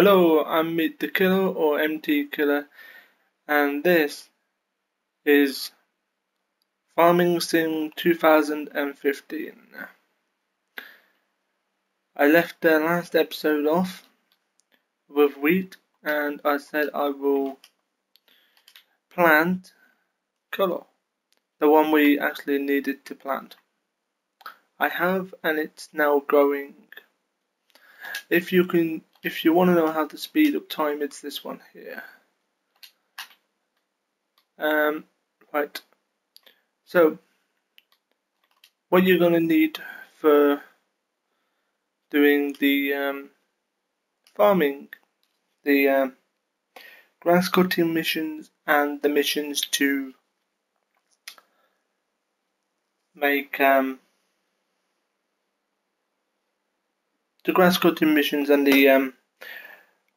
Hello, I'm Meet the Killer or MT Killer, and this is Farming Sim 2015. I left the last episode off with wheat, and I said I will plant colour, the one we actually needed to plant. I have, and it's now growing. If you want to know how to speed up time, it's this one here. Right. So, what you're gonna need for doing the farming, the grass cutting missions, and the missions to make the grass cutting missions and the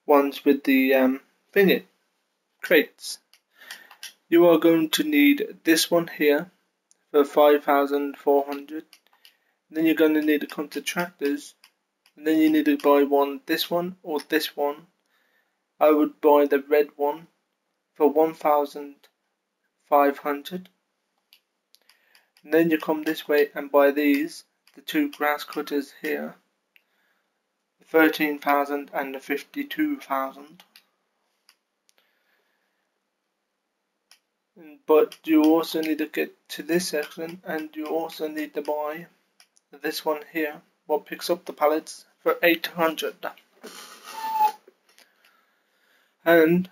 ones with the thingy crates. You are going to need this one here for 5,400. Then you're going to need to come to tractors, and then you need to buy this one or this one. I would buy the red one for 1,500. And then you come this way and buy these, the two grass cutters here, 13,000 and the 52,000. But you also need to get to this section, and you also need to buy this one here, what picks up the pallets, for 800. And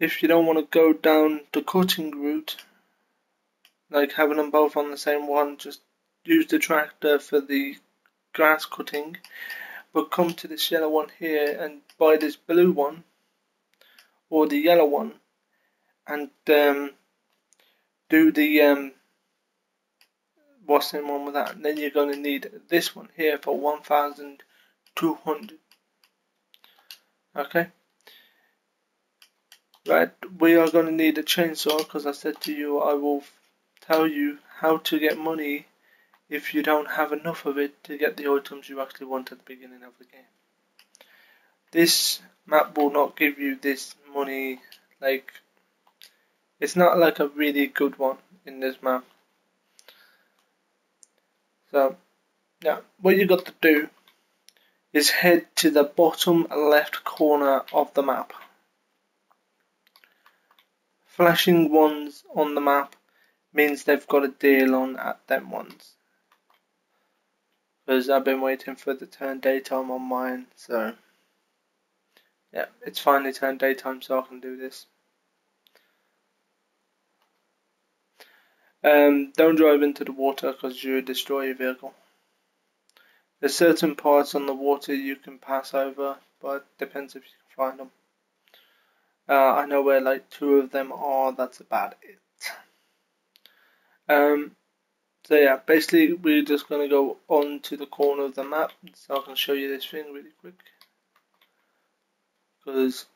if you don't want to go down the cutting route, like having them both on the same one, just use the tractor for the grass cutting, but come to this yellow one here and buy this blue one or the yellow one, and do the what's the one with that. And then you're going to need this one here for 1,200. Okay. Right, we are going to need a chainsaw, because I said to you I will tell you how to get money if you don't have enough of it to get the items you actually want at the beginning of the game. This map will not give you this money, like, it's not like a really good one in this map. So, yeah, what you got to do is head to the bottom left corner of the map. Flashing ones on the map means they've got a deal on at them ones. Because I've been waiting for the turn daytime on mine, so yeah, it's finally turned daytime, so I can do this. Don't drive into the water because you destroy your vehicle. There's certain parts on the water you can pass over, but depends if you can find them. I know where like 2 of them are, that's about it. So yeah, basically we're just going to go on to the corner of the map, so I can show you this thing really quick. Because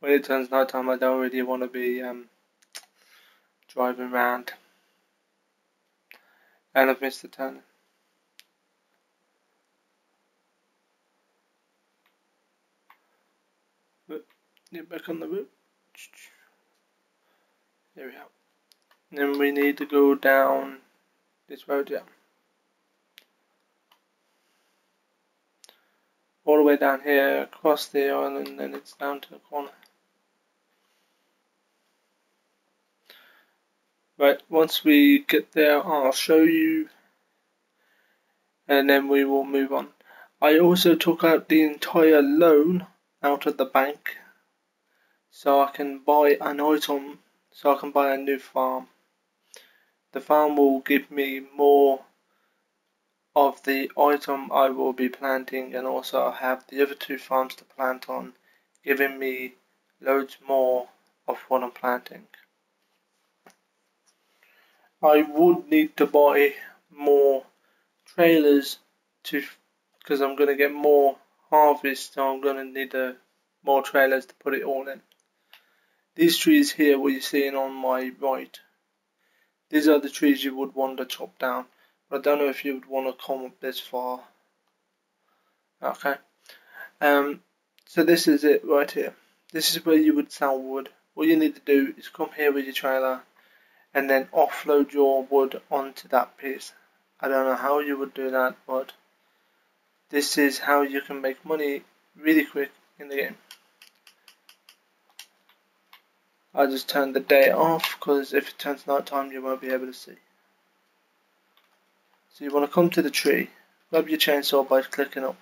when it turns night time, I don't really want to be driving around. And I've missed the turn. Get back on the route. There we are. Then we need to go down this road, yeah. All the way down here, across the island, and then it's down to the corner. Right, once we get there, I'll show you, and then we will move on. I also took out the entire loan out of the bank, so I can buy an item, so I can buy a new farm. The farm will give me more of the item I will be planting, and also have the other 2 farms to plant on, giving me loads more of what I'm planting. I would need to buy more trailers because I'm going to get more harvest, so I'm going to need more trailers to put it all in. These trees here, what you're seeing on my right, these are the trees you would want to chop down, but I don't know if you would want to come up this far. Okay, So this is it right here. This is where you would sell wood. All you need to do is come here with your trailer and then offload your wood onto that piece. I don't know how you would do that, but this is how you can make money really quick in the game. I just turn the day off because if it turns night time you won't be able to see. So you want to come to the tree, grab your chainsaw by clicking up,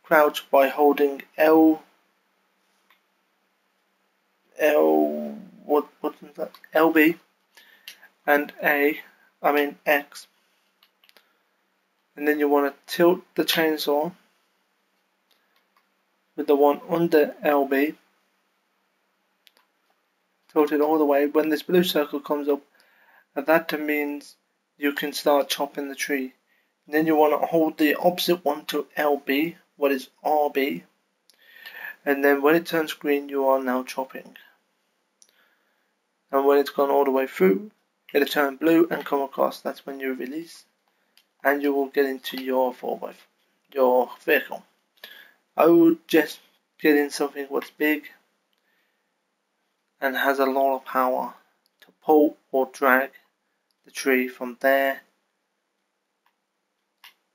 crouch by holding L, what button is that? LB and X, and then you want to tilt the chainsaw with the one under LB, tilt it all the way. When this blue circle comes up, that means you can start chopping the tree. And then you want to hold the opposite one to LB, what is RB, and then when it turns green you are now chopping. And when it's gone all the way through, it'll turn blue and come across. That's when you release, and you will get into your your vehicle. I would just get in something what's big and has a lot of power to pull or drag the tree from there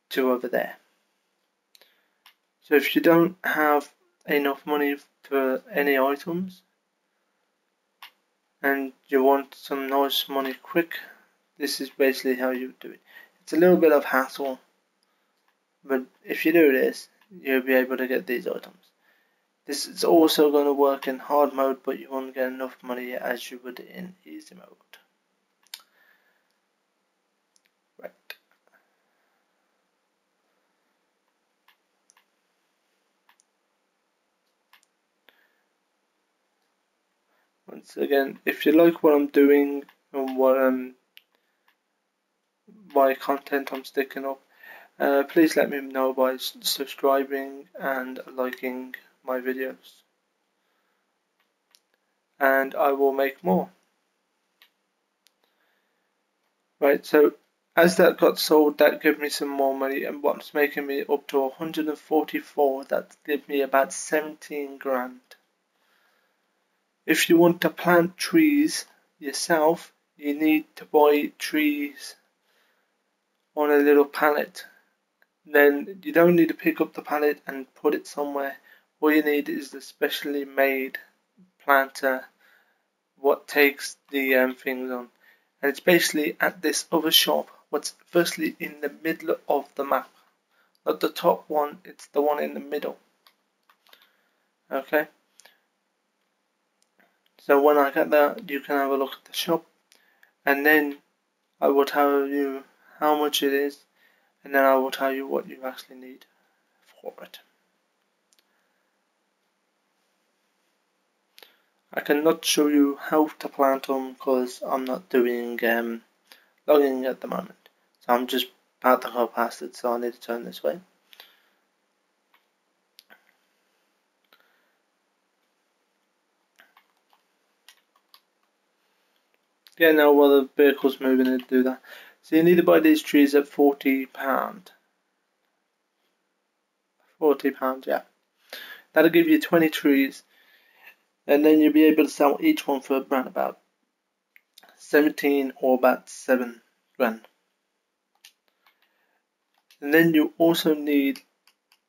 to over there. So if you don't have enough money for any items and you want some nice money quick, this is basically how you do it. It's a little bit of hassle, but if you do this, you'll be able to get these items. This is also going to work in hard mode, but you won't get enough money as you would in easy mode. Right. Once again, if you like what I'm doing and what my content I'm sticking up, please let me know by subscribing and liking my videos, and I will make more. Right, so as that got sold, that gave me some more money, and what's making me up to 144, that gave me about 17 grand. If you want to plant trees yourself, you need to buy trees on a little pallet. Then you don't need to pick up the pallet and put it somewhere. All you need is the specially made planter what takes the things on. And it's basically at this other shop, what's firstly in the middle of the map. Not the top one, it's the one in the middle. Okay. So when I get that, you can have a look at the shop, and then I will tell you how much it is, and then I will tell you what you actually need for it. I cannot show you how to plant them because I'm not doing logging at the moment. So I'm just about to go past it, so I need to turn this way. Yeah, now while the vehicle's moving to do that. So you need to buy these trees at £40. £40, yeah. That'll give you 20 trees, and then you'll be able to sell each one for around about 17 or about 7 grand. And then you also need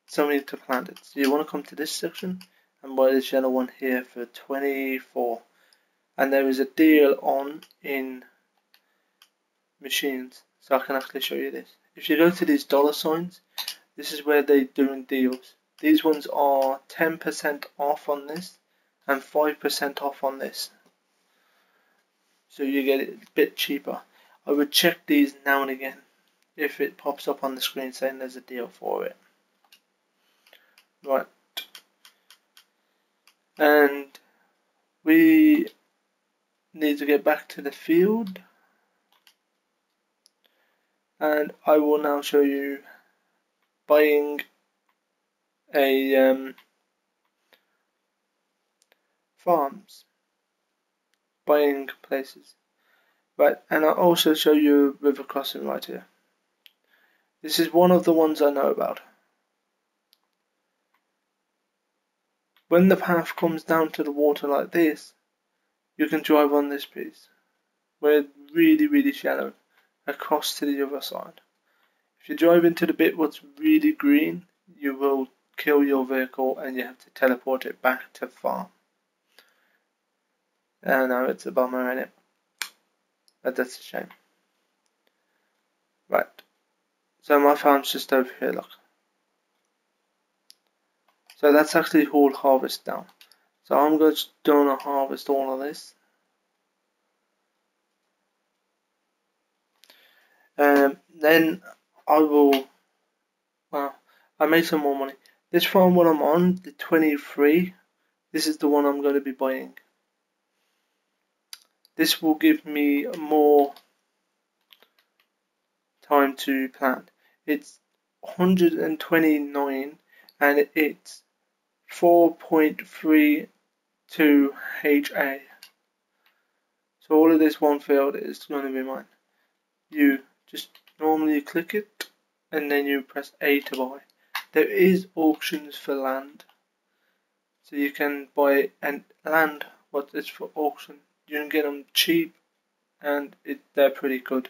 something to plant it. So you want to come to this section and buy this yellow one here for 24. And there is a deal on in machines, so I can actually show you this. If you go to these dollar signs, this is where they're doing deals. These ones are 10% off on this and 5% off on this, so you get it a bit cheaper. I would check these now and again if it pops up on the screen saying there's a deal for it. Right, and we need to get back to the field, and I will now show you buying a farms, buying places. Right, and I'll also show you river crossing right here. This is one of the ones I know about. When the path comes down to the water like this, you can drive on this piece where it's really shallow across to the other side. If you drive into the bit what's really green, you will kill your vehicle and you have to teleport it back to farm. I know it's a bummer, isn't it? But that's a shame. Right. So my farm's just over here, look. So that's actually all harvest down. So I'm gonna harvest all of this. Then I will, well, I made some more money. This farm what I'm on, the 23, this is the one I'm going to be buying. This will give me more time to plant. It's 129 and it's 4.32 HA. So all of this one field is going to be mine. You just normally click it and then you press A to buy. There is auctions for land, so you can buy land what is for auction. You can get them cheap and they're pretty good.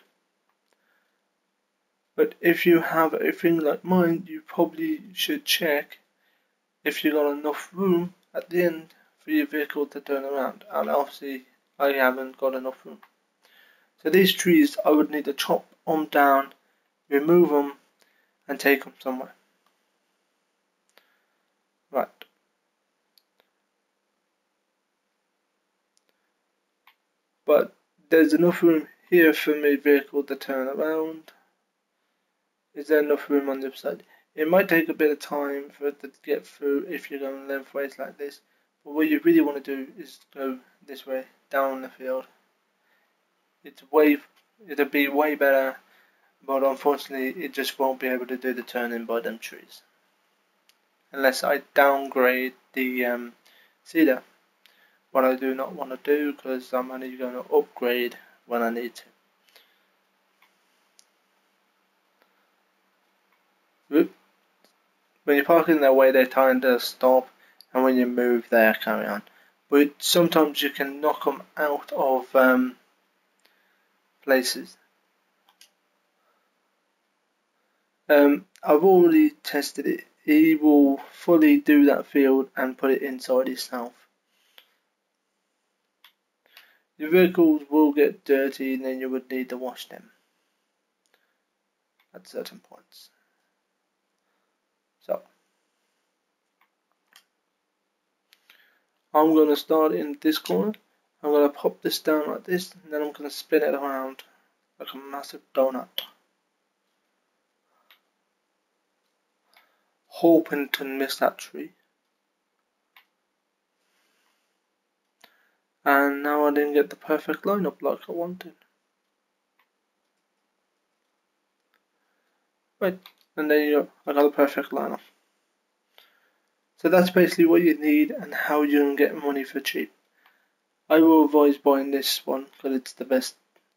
But if you have a thing like mine, you probably should check if you got enough room at the end for your vehicle to turn around, and obviously I haven't got enough room. So these trees I would need to chop them down, remove them and take them somewhere. Right. But there's enough room here for my vehicle to turn around. Is there enough room on the other side? It might take a bit of time for it to get through if you're going lengthways like this. But what you really want to do is go this way, down the field. It'll be way better, but unfortunately it just won't be able to do the turning by them trees. Unless I downgrade the seeder. What I do not want to do, because I'm only going to upgrade when I need to. When you park in their way, they tend to stop, and when you move, they carry on. But sometimes you can knock them out of places. I've already tested it. He will fully do that field and put it inside himself. Your vehicles will get dirty and then you would need to wash them at certain points. So I'm going to start in this corner. I'm going to pop this down like this, and then I'm going to spin it around like a massive donut, hoping to miss that tree. And now I didn't get the perfect lineup like I wanted. Right, and there you go, I got a perfect lineup. So that's basically what you need and how you can get money for cheap. I will advise buying this one because it's the best.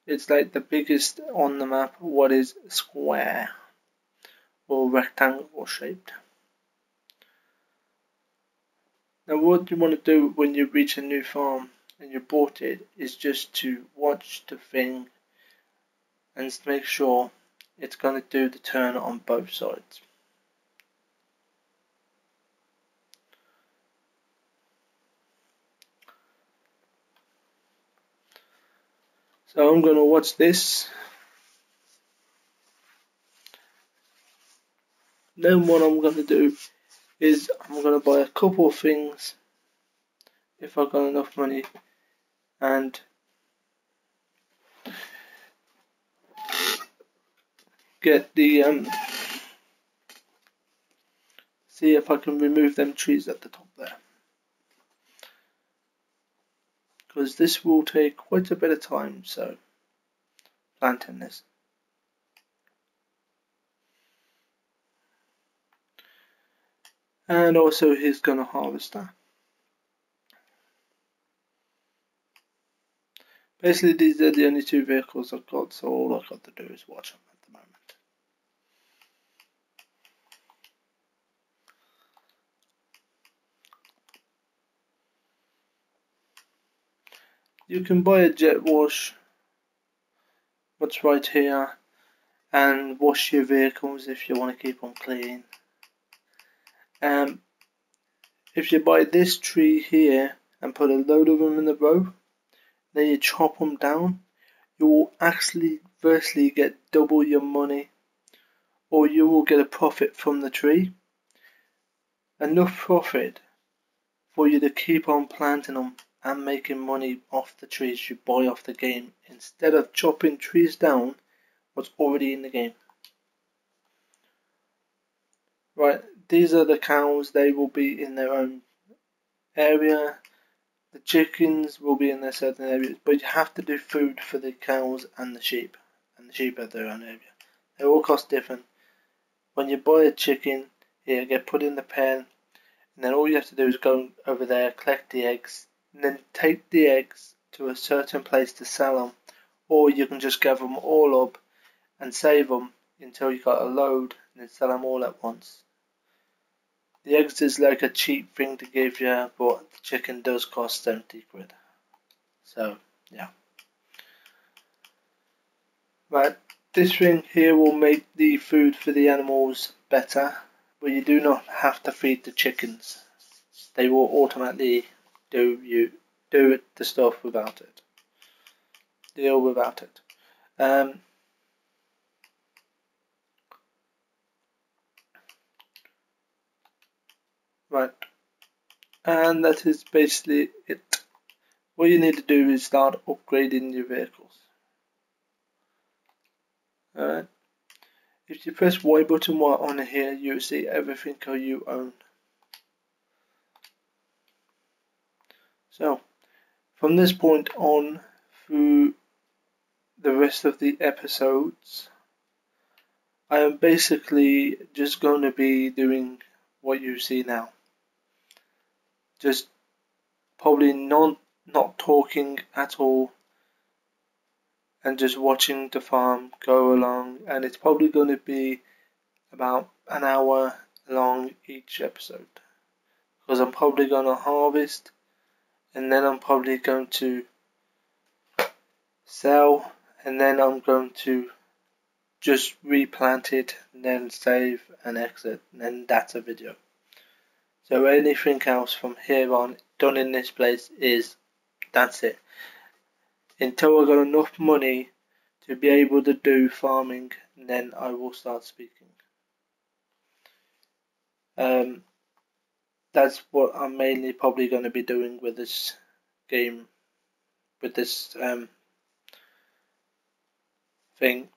It's like the biggest on the map what is square or rectangle shaped. Now what you want to do when you reach a new farm and you bought it is just to watch the thing and make sure it's going to do the turn on both sides. So I'm going to watch this. Then what I'm going to do is I'm going to buy a couple of things if I've got enough money and get the see if I can remove them trees at the top there, because this will take quite a bit of time, so planting this. And also he's going to harvest that. Basically these are the only two vehicles I've got, so all I've got to do is watch them at the moment. You can buy a jet wash, what's right here, and wash your vehicles if you want to keep them clean. If you buy this tree here and put a load of them in a row, then you chop them down, you will actually firstly get double your money, or you will get a profit from the tree. Enough profit for you to keep on planting them and making money off the trees you buy off the game, instead of chopping trees down what's already in the game. Right, these are the cows, they will be in their own area. The chickens will be in their certain areas, but you have to do food for the cows and the sheep have their own area. They all cost different. When you buy a chicken, here, get put in the pen, and then all you have to do is go over there, collect the eggs, and then take the eggs to a certain place to sell them, or you can just gather them all up and save them until you got a load and then sell them all at once. The eggs is like a cheap thing to give you, but the chicken does cost 70 quid. So, yeah. Right, this thing here will make the food for the animals better, but you do not have to feed the chickens. They will automatically do the stuff without it. Deal without it. Right, and that is basically it. What you need to do is start upgrading your vehicles. Alright. If you press Y button while on here, you'll see everything you own. So, from this point on through the rest of the episodes, I am basically just going to be doing what you see now. Just probably not talking at all, and just watching the farm go along, and it's probably going to be about an hour long each episode, because I'm probably going to harvest, and then I'm probably going to sell, and then I'm going to just replant it, and then save and exit, and then that's a video. So anything else from here on done in this place that's it. Until I got enough money to be able to do farming, and then I will start speaking. That's what I'm mainly probably going to be doing with this game, with this thing.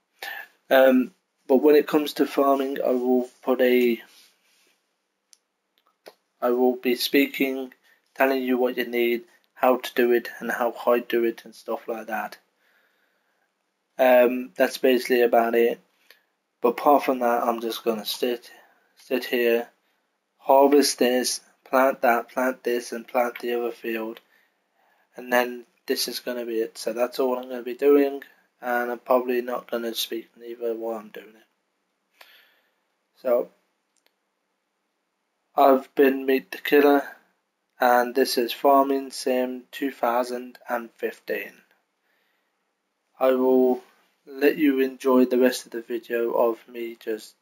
But when it comes to farming, I will be speaking, telling you what you need, how to do it, and how I do it, and stuff like that. That's basically about it. But apart from that, I'm just gonna sit here, harvest this, plant that, plant this, and plant the other field, and then this is gonna be it. So that's all I'm gonna be doing, and I'm probably not gonna speak neither while I'm doing it. So I've been Meet the Killer, and this is Farming Sim 2015. I will let you enjoy the rest of the video of me just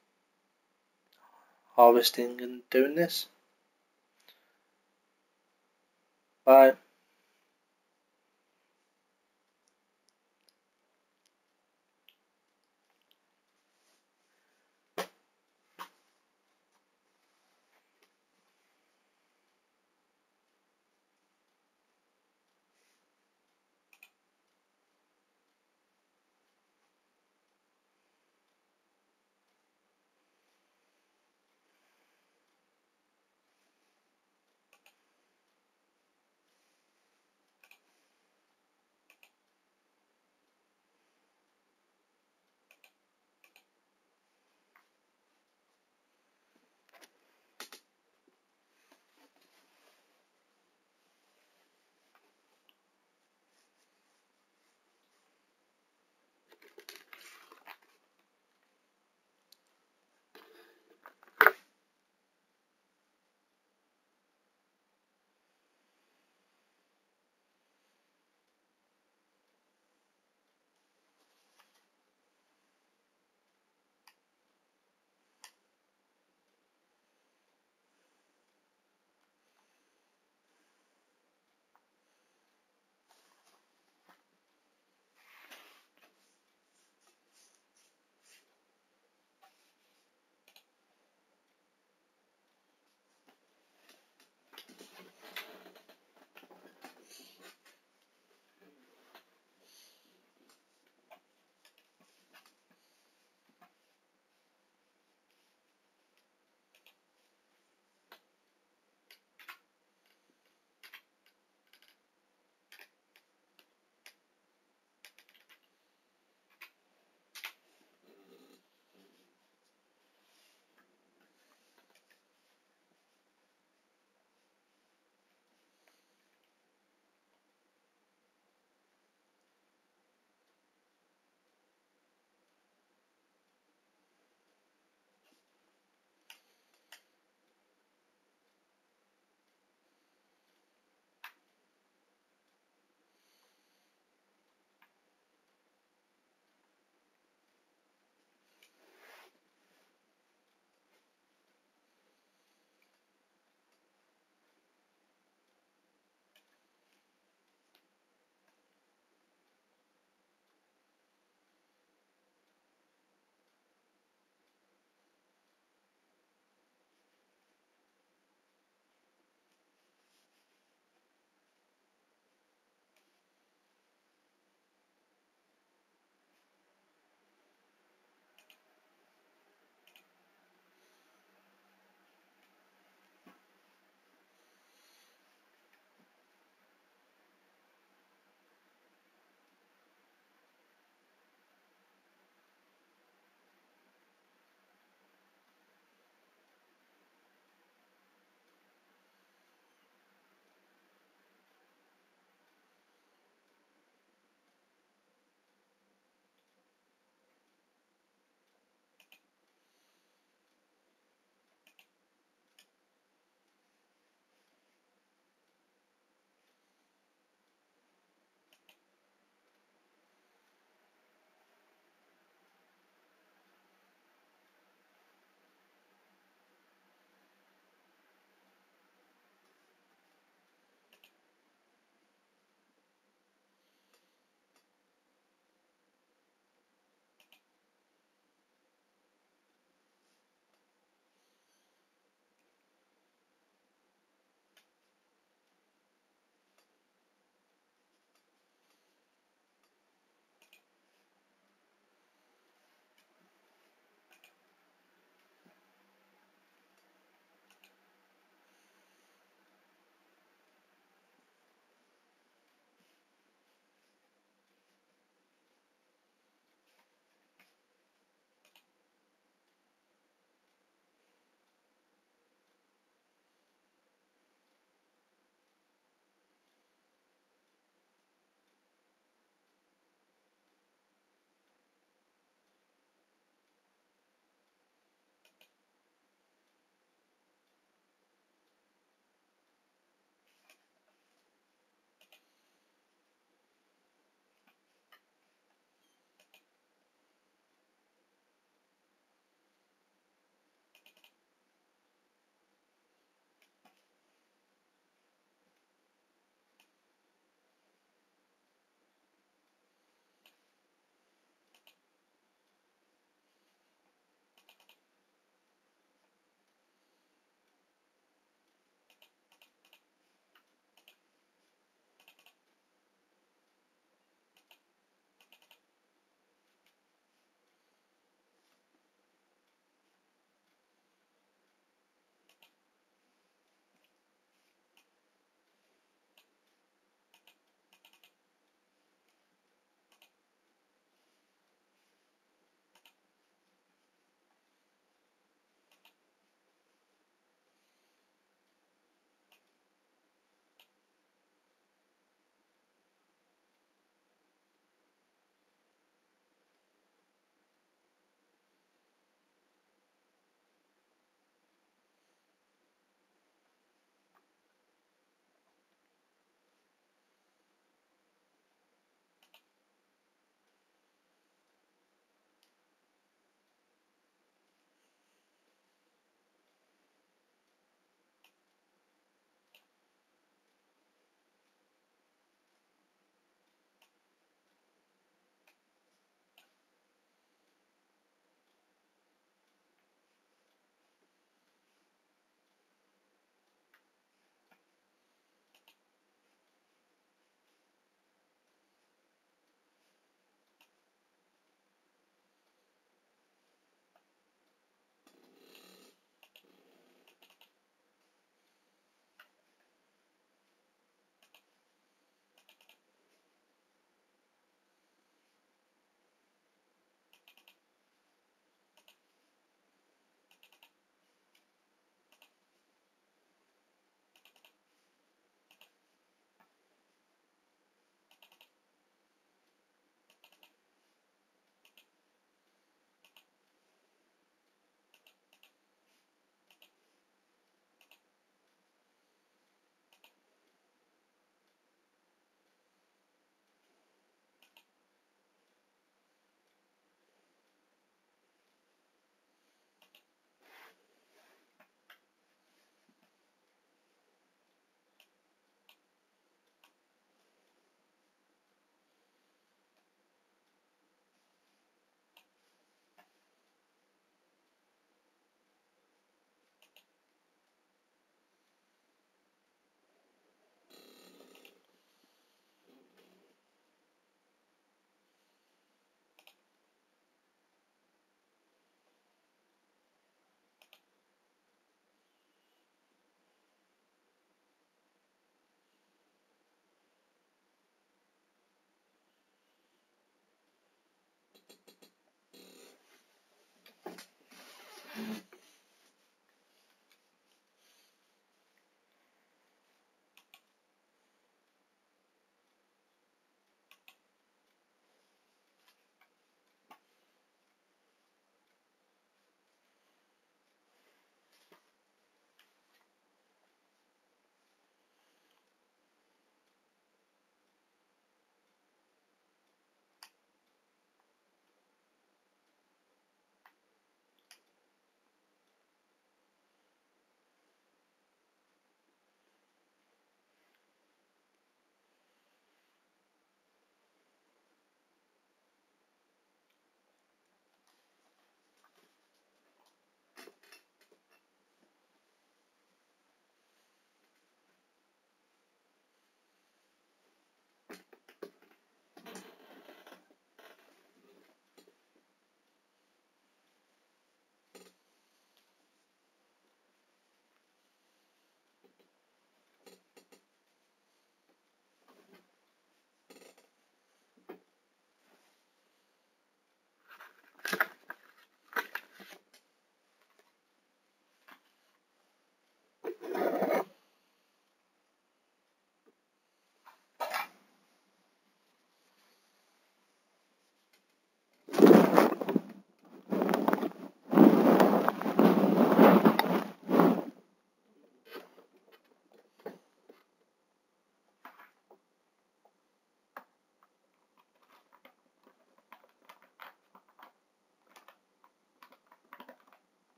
harvesting and doing this. Bye.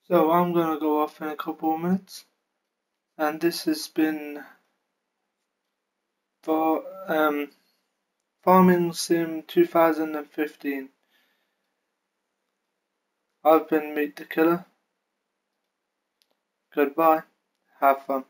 So I'm gonna go off in a couple of minutes, and this has been for Farming Sim 2015. I've been Meet the Killer. Goodbye. Have fun.